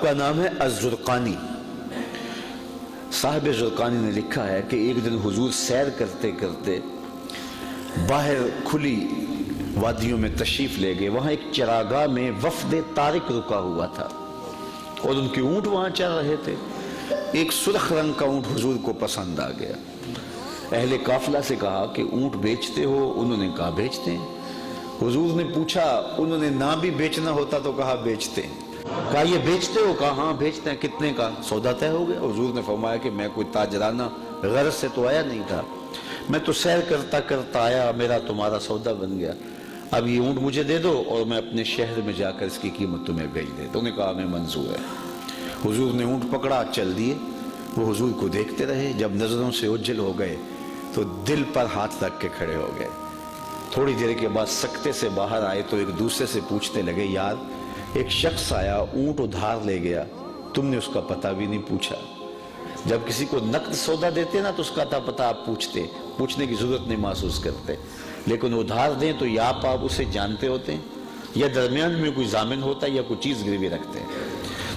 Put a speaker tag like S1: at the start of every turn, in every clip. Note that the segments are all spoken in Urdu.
S1: کا نام ہے الزرقانی۔ صاحب زرقانی نے لکھا ہے کہ ایک دن حضور سیر کرتے کرتے باہر کھلی وادیوں میں تشریف لے گئے۔ وہاں ایک چراگاہ میں وفد طارق رکا ہوا تھا اور ان کے اونٹ وہاں چل رہے تھے۔ ایک سرخ رنگ کا اونٹ حضور کو پسند آ گیا۔ اہل قافلہ سے کہا کہ اونٹ بیچتے ہو؟ انہوں نے کہا بیچتے ہیں۔ حضور نے پوچھا، انہوں نے نہ بھی بیچنا ہوتا تو کہا بیچتے ہیں۔ کہا یہ بیچتے ہو؟ کہا ہاں بیچتے ہیں۔ کتنے کا؟ سودا طے ہو گیا۔ حضور نے فرمایا کہ میں کوئی تاجرانہ غرض سے تو آیا نہیں تھا، میں تو سیر کرتا کرتا آیا، میرا تمہارا سودا بن گیا۔ اب یہ اونٹ مجھے دے دو اور میں اپنے شہر میں جا کر اس کی قیمت تمہیں بھیج دے۔ تو انہوں نے کہا ہمیں منظور ہے۔ حضور نے اونٹ پکڑا، چل دیے۔ وہ حضور کو دیکھتے رہے، جب نظروں سے اوجھل ہو گئے تو دل پر ہاتھ رکھ کے کھڑے ہو گئے۔ تھوڑی دیر کے بعد سکتے سے باہر آئے تو ایک دوسرے سے پوچھنے لگے، یار ایک شخص آیا اونٹ ادھار لے گیا، تم نے اس کا پتہ بھی نہیں پوچھا۔ جب کسی کو نقد سودا دیتے نا تو اس کا پتہ آپ پوچھنے کی ضرورت نہیں محسوس کرتے، لیکن ادھار دیں تو یا آپ اسے جانتے ہوتے ہیں یا درمیان میں کوئی ضامن ہوتا ہے یا کوئی چیز گروی رکھتے ہیں۔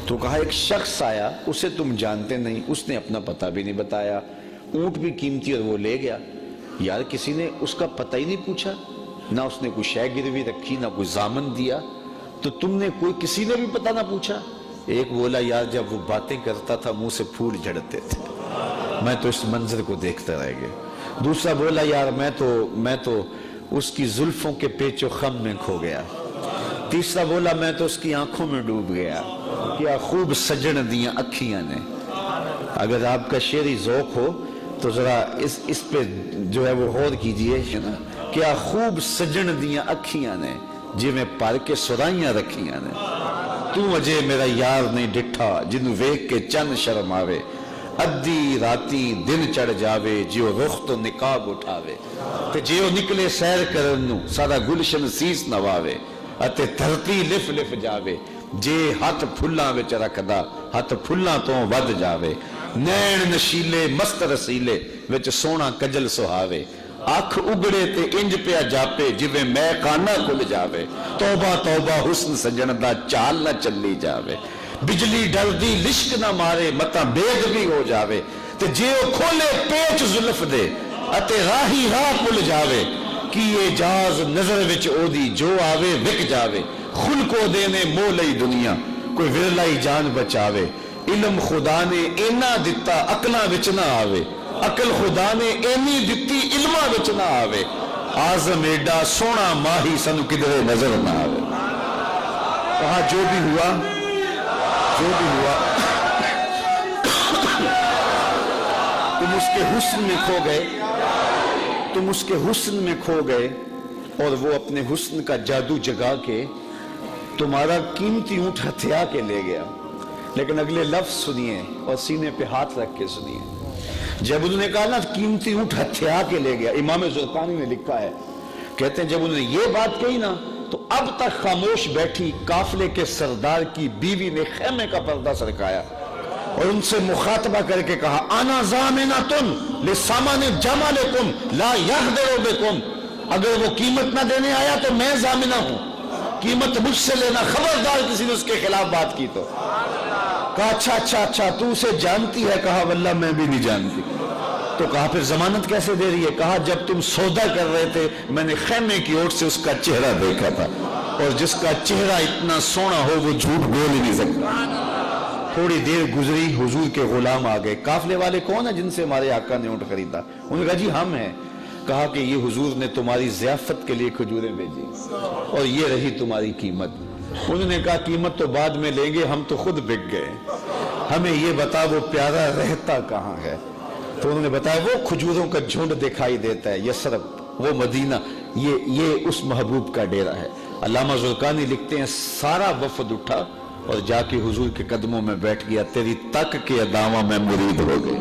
S1: تو کہا ایک شخص آیا، اسے تم جانتے نہیں، اس نے اپنا پتہ بھی نہیں بتایا، اونٹ بھی قیمتی اور وہ لے گیا۔ یار کسی نے اس کا پتہ ہی نہیں پوچھا، نہ اس نے کوئی شے گروی رکھی، نہ کوئی ضامن دیا، تو تم نے کسی نے بھی پتہ نہ پوچھا۔ ایک بولا یار جب وہ باتیں کرتا تھا منہ سے پھول جھڑتے تھے، میں تو اس منظر کو دیکھتا رہ گیا۔ دوسرا بولا یار میں تو اس کی زلفوں کے پیچ و خم میں کھو گیا۔ تیسرا بولا میں تو اس کی آنکھوں میں ڈوب گیا، کیا خوب سجن دیاں اکھیاں نے۔ اگر آپ کا شعری ذوق ہو تو ذرا اس پہ جو ہے وہ غور کیجئے، کیا خوب سجن دیاں اکھیاں نے جی میں پار کے سرائیاں رکھیاں نے۔ تو اجے میرا یار نہیں ڈٹھا جنوں ویکھ کے چند شرم آوے، ادھی راتی دن چڑھ جاوے جیو رخ تو نقاب اٹھاوے، تے جیو نکلے سیر کرن نوں سارا گلشن سیس نواوے، اتے دھرتی لف لف جاوے جے ہاتھ پھلاں وچ رکھدا ہاتھ پھلاں تو ود جاوے، نین نشیلے مست رسیلے وچ سونا کجل سہاوے، آنکھ اگڑے تے انج پیا جاپے جویں میں خانہ کھل جاوے، توبہ توبہ حسن سجن دا چال نہ چلی جاوے، بجلی ڈردی لشک نہ مارے متا بیگ بھی ہو جاوے، تے جیو کھولے پیچ زلف دے اتے راہی راہ پل جاوے، کی اجاز نظر وچ او دی جو آوے وک جاوے، خل کو دینے مولئی دنیا کوئی ورلائی جان بچاوے، علم خدا نے اینا دتا عقلاں وچ نہ آوے، عقل خدا نے اینی دتی علماں وچ نہ آوے، آزم ایڈا سونا ماہی سن کدھرے نظر نہ آوے۔ کہا جو بھی ہوا تم اس کے حسن میں کھو گئے اور وہ اپنے حسن کا جادو جگا کے تمہارا قیمتی اونٹ ہتھیا کے لے گیا۔ لیکن اگلے لفظ سنیے اور سینے پہ ہاتھ رکھ کے سنیے۔ جب انہوں نے کہا نا قیمتی اونٹ ہتھیا کے لے گیا، امام زرقانی نے لکھا ہے، کہتے ہیں جب انہوں نے یہ بات کہی نا تو اب تک خاموش بیٹھی قافلے کے سردار کی بیوی نے خیمے کا پردہ سرکایا اور ان سے مخاطبہ کر کے کہا انا ضامنۃ لسامان جمالکم لا یغدر بکم، اگر وہ قیمت نہ دینے آیا تو میں ضامنہ ہوں، قیمت مجھ سے لینا، خبردار کسی نے اس کے خلاف بات کی تو۔ کہا اچھا تو اسے جانتی ہے؟ کہا واللہ میں بھی نہیں جانتی۔ تو کہا پھر ضمانت کیسے دے رہی ہے؟ کہا جب تم سودا کر رہے تھے میں نے خیمے کی اوٹ سے اس کا چہرہ دیکھا تھا، اور جس کا چہرہ اتنا سونا ہو وہ جھوٹ بول ہی نہیں سکتا۔ تھوڑی دیر گزری، حضور کے غلام آ گئے۔ قافلے والے کون ہیں جن سے ہمارے آقا نے اونٹ خریدا؟ انہوں نے کہا جی ہم ہیں۔ کہا کہ یہ حضور نے تمہاری ضیافت کے لیے کھجوریں بھیجی اور یہ رہی تمہاری قیمت۔ انہوں نے کہا قیمت تو بعد میں لیں گے، ہم تو خود بک گئے، ہمیں یہ بتا وہ پیارا رہتا کہاں ہے؟ تو انہوں نے بتایا وہ کھجوروں کا جھنڈ دکھائی دیتا ہے، یثرب، وہ مدینہ، یہ اس محبوب کا ڈیرہ ہے۔ علامہ زرقانی لکھتے ہیں سارا وفد اٹھا اور جا کے حضور کے قدموں میں بیٹھ گیا، تیری تک کے ادامہ میں مرید ہو گئے۔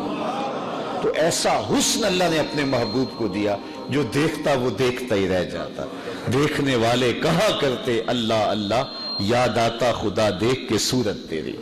S1: تو ایسا حسن اللہ نے اپنے محبوب کو دیا جو دیکھتا وہ دیکھتا ہی رہ جاتا۔ دیکھنے والے کہا کرتے اللہ اللہ، یاد آتا خدا دیکھ کے صورت تیری۔